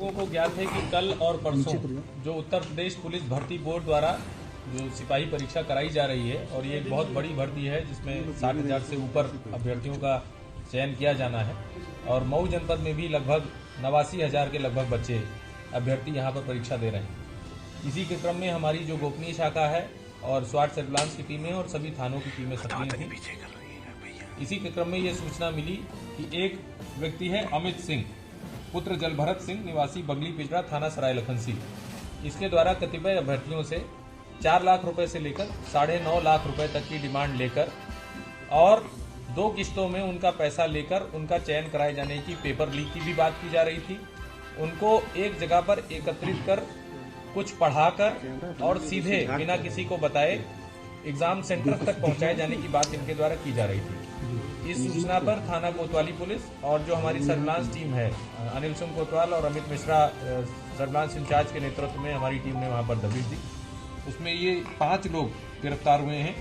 लोगों को ज्ञात है कि कल और परसों जो उत्तर प्रदेश पुलिस भर्ती बोर्ड द्वारा जो सिपाही परीक्षा कराई जा रही है और ये एक बहुत बड़ी भर्ती है जिसमें 60,000 से ऊपर अभ्यर्थियों का चयन किया जाना है और मऊ जनपद में भी लगभग 89,000 के लगभग बच्चे अभ्यर्थी यहाँ पर परीक्षा दे रहे हैं। इसी के क्रम में हमारी जो गोपनीय शाखा है और स्वाट सर्विलांस की टीमें और सभी थानों की टीमें सक्रिय थी। इसी के क्रम में ये सूचना मिली कि एक व्यक्ति है अमित सिंह पुत्र जलभरत सिंह निवासी बगली पिजड़ा थाना सराय लखनसी, इसके द्वारा कतिपय अभ्यर्थियों से 4 लाख रुपए से लेकर 9.5 लाख रुपए तक की डिमांड लेकर और 2 किस्तों में उनका पैसा लेकर उनका चयन कराए जाने की पेपर लीक की भी बात की जा रही थी। उनको एक जगह पर एकत्रित कर कुछ पढ़ाकर और सीधे बिना किसी को बताए एग्जाम सेंटर तक पहुंचाए जाने की बात इनके द्वारा की जा रही थी। इस सूचना पर थाना कोतवाली पुलिस और जो हमारी सर्विलांस टीम है अनिल सिंह कोतवाल और अमित मिश्रा सर्विलांस इंचार्ज के नेतृत्व में हमारी टीम ने वहां पर दबिश दी। उसमें ये 5 लोग गिरफ्तार हुए हैं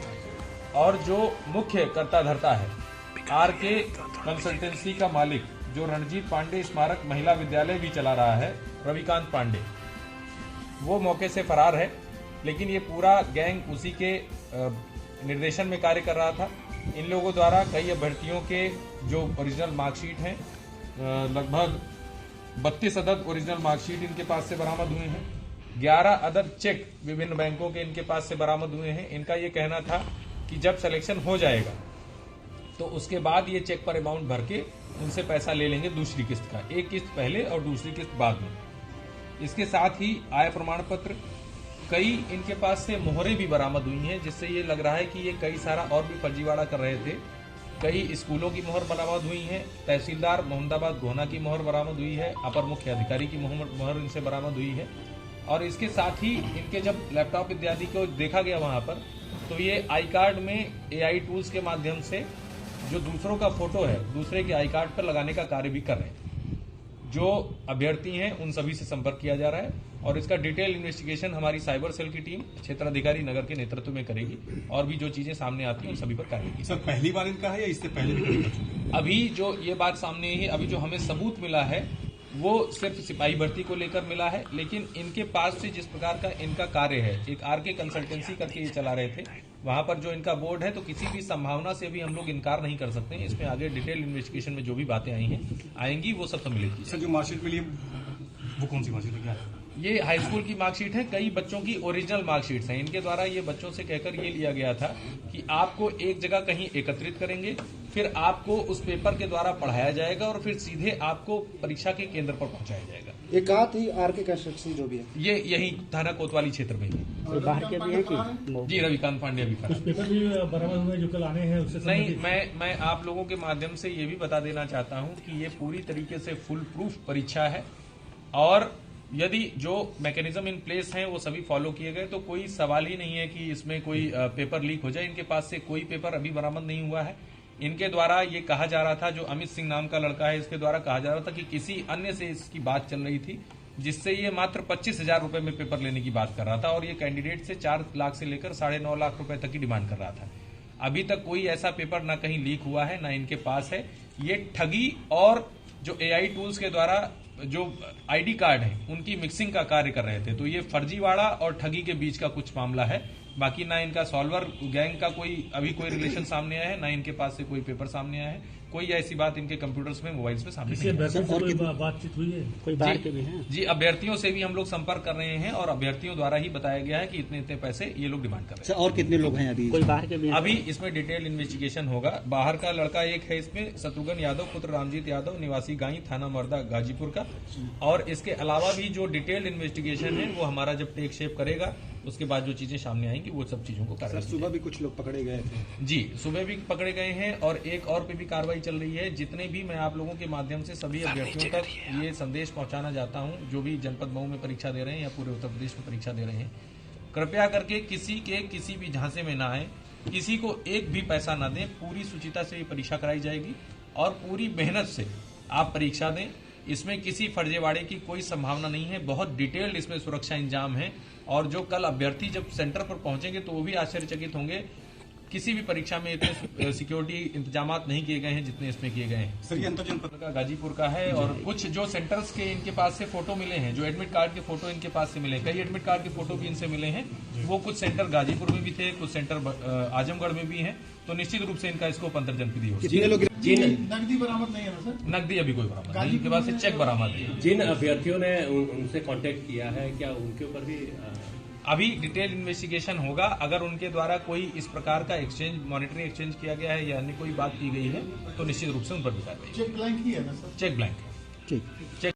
और जो मुख्य कर्ता धर्ता है आरके कंसल्टेंसी का मालिक जो रणजीत पांडे स्मारक महिला विद्यालय भी चला रहा है रविकांत पांडे, वो मौके से फरार है। लेकिन ये पूरा गैंग उसी के निर्देशन में कार्य कर रहा था। इन लोगों द्वारा कई अभ्यर्थियों के जो ओरिजिनल मार्कशीट हैं लगभग 32 अदद ओरिजिनल मार्कशीट इनके पास से बरामद हुए हैं। 11 अदद चेक विभिन्न बैंकों के इनके पास से बरामद हुए हैं। इनका ये कहना था कि जब सिलेक्शन हो जाएगा तो उसके बाद ये चेक पर अमाउंट भर के उनसे पैसा ले लेंगे दूसरी किस्त का, एक किस्त पहले और दूसरी किस्त बाद में। इसके साथ ही आय प्रमाण पत्र, कई इनके पास से मोहरें भी बरामद हुई हैं जिससे ये लग रहा है कि ये कई सारा और भी फर्जीवाड़ा कर रहे थे। कई स्कूलों की मोहर बरामद हुई है, तहसीलदार मोहम्मदाबाद गोहना की मोहर बरामद हुई है, अपर मुख्य अधिकारी की मोहर इनसे बरामद हुई है। और इसके साथ ही इनके जब लैपटॉप इत्यादि को देखा गया वहां पर तो ये आई कार्ड में AI टूल्स के माध्यम से जो दूसरों का फोटो है दूसरे के आई कार्ड पर लगाने का कार्य भी कर रहे हैं। जो अभ्यर्थी हैं उन सभी से संपर्क किया जा रहा है और इसका डिटेल इन्वेस्टिगेशन हमारी साइबर सेल की टीम क्षेत्राधिकारी नगर के नेतृत्व में करेगी और भी जो चीजें सामने आती हैं उन सभी पर कार्रवाई की। सर पहली बार इनका है या इससे पहले भी? अभी जो ये बात सामने है, अभी जो हमें सबूत मिला है वो सिर्फ सिपाही भर्ती को लेकर मिला है, लेकिन इनके पास से जिस प्रकार का इनका कार्य है, एक आरके कंसल्टेंसी करके ये चला रहे थे, वहां पर जो इनका बोर्ड है तो किसी भी संभावना से भी हम लोग इनकार नहीं कर सकते हैं। इसमें आगे डिटेल इन्वेस्टिगेशन में जो भी बातें आएंगी वो सब मिलेगी। सर जो मार्कशीट मिली वो कौन सी मार्कशीट है, क्या है? ये हाई स्कूल की मार्कशीट है, कई बच्चों की ओरिजिनल मार्कशीट्स हैं। इनके द्वारा ये बच्चों से कहकर ये लिया गया था कि आपको एक जगह कहीं एकत्रित करेंगे, फिर आपको उस पेपर के द्वारा पढ़ाया जाएगा और फिर सीधे आपको परीक्षा के केंद्र पर पहुंचाया जाएगा। एक आध ही आरके कंस्ट्रक्शन जो भी है ये यही थाना कोतवाली क्षेत्र में ही बाहर के भी है कि जी रविकांत पांडे भी कुछ पेपर भी बरामद हुए जो कल आने हैं उससे नहीं। मैं आप लोगों के माध्यम से ये भी बता देना चाहता हूं कि ये पूरी तरीके से फुल प्रूफ परीक्षा है और यदि जो मैकेनिज्म इन प्लेस हैं वो सभी फॉलो किए गए तो कोई सवाल ही नहीं है कि इसमें कोई पेपर लीक हो जाए। इनके पास से कोई पेपर अभी बरामद नहीं हुआ है। इनके द्वारा ये कहा जा रहा था, जो अमित सिंह नाम का लड़का है इसके द्वारा कहा जा रहा था कि किसी अन्य से इसकी बात चल रही थी जिससे ये मात्र 25,000 रुपए में पेपर लेने की बात कर रहा था और ये कैंडिडेट से 4 लाख से लेकर 9.5 लाख रुपए तक की डिमांड कर रहा था। अभी तक कोई ऐसा पेपर ना कहीं लीक हुआ है ना इनके पास है। ये ठगी और जो AI टूल्स के द्वारा जो ID कार्ड है उनकी मिक्सिंग का कार्य कर रहे थे, तो ये फर्जीवाड़ा और ठगी के बीच का कुछ मामला है। बाकी ना इनका सॉल्वर गैंग का अभी कोई रिलेशन सामने आया है, ना इनके पास से कोई पेपर सामने आया है, कोई ऐसी बात इनके कंप्यूटर्स में मोबाइल्स में सामने नहीं है। बातचीत हुई है कोई बाहर के भी हैं? जी अभ्यर्थियों से भी हम लोग संपर्क कर रहे हैं और अभ्यर्थियों द्वारा ही बताया गया है कि इतने इतने पैसे ये लोग डिमांड कर रहे हैं। और कितने लोग हैं अभी? कोई बाहर के भी? अभी इसमें डिटेल इन्वेस्टिगेशन होगा। बाहर का लड़का एक है इसमें शत्रुघ्न यादव पुत्र रामजीत यादव निवासी गाई थाना मर्दा गाजीपुर का, और इसके अलावा भी जो डिटेल इन्वेस्टिगेशन है वो हमारा जब टेक शेप करेगा उसके बाद जो चीजें सामने आएंगी वो सब चीजों को कार्रवाई। सुबह भी कुछ लोग पकड़े गए थे? जी सुबह भी पकड़े गए हैं और एक और पे भी कार्रवाई चल रही है। जितने भी मैं आप लोगों के माध्यम से सभी अभ्यर्थियों तक ये संदेश पहुंचाना चाहता हूं जो भी जनपद मऊ में परीक्षा दे रहे हैं या पूरे उत्तर प्रदेश में परीक्षा दे रहे हैं, कृपया करके किसी के किसी भी झांसे में ना आए, किसी को एक भी पैसा ना दें। पूरी सुचिता से ये परीक्षा कराई जाएगी और पूरी मेहनत से आप परीक्षा दें। इसमें किसी फर्जीवाड़े की कोई संभावना नहीं है। बहुत डिटेल्ड इसमें सुरक्षा इंतजाम है और जो कल अभ्यर्थी जब सेंटर पर पहुंचेंगे तो वो भी आश्चर्यचकित होंगे। किसी भी परीक्षा में इतने सिक्योरिटी इंतजामात नहीं किए गए हैं जितने इसमें किए गए हैं। सर ये अंतर जनपद का गाजीपुर का है और कुछ जो सेंटर्स के इनके पास से फोटो मिले हैं, जो एडमिट कार्ड के फोटो इनके पास से मिले, कई एडमिट कार्ड के फोटो भी इनसे मिले हैं। वो कुछ सेंटर गाजीपुर में भी थे, कुछ सेंटर आजमगढ़ में भी हैं। तो निश्चित रूप से इनका स्कोप अंतर जनपदीय होगा। नकदी बरामद नहीं है ना सर? नकदी अभी कोई बरामद नहीं, इनके पास से चेक बरामद है। जिन अभ्यर्थियों ने उनसे कांटेक्ट किया है, क्या उनके ऊपर भी अभी डिटेल इन्वेस्टिगेशन होगा। अगर उनके द्वारा कोई इस प्रकार का एक्सचेंज, मॉनिटरी एक्सचेंज किया गया है या अन्य कोई बात की गई है तो निश्चित रूप से उन पर भी कार्रवाई। चेक ब्लैंक ही है ना सर? चेक ब्लैंक है। ठीक।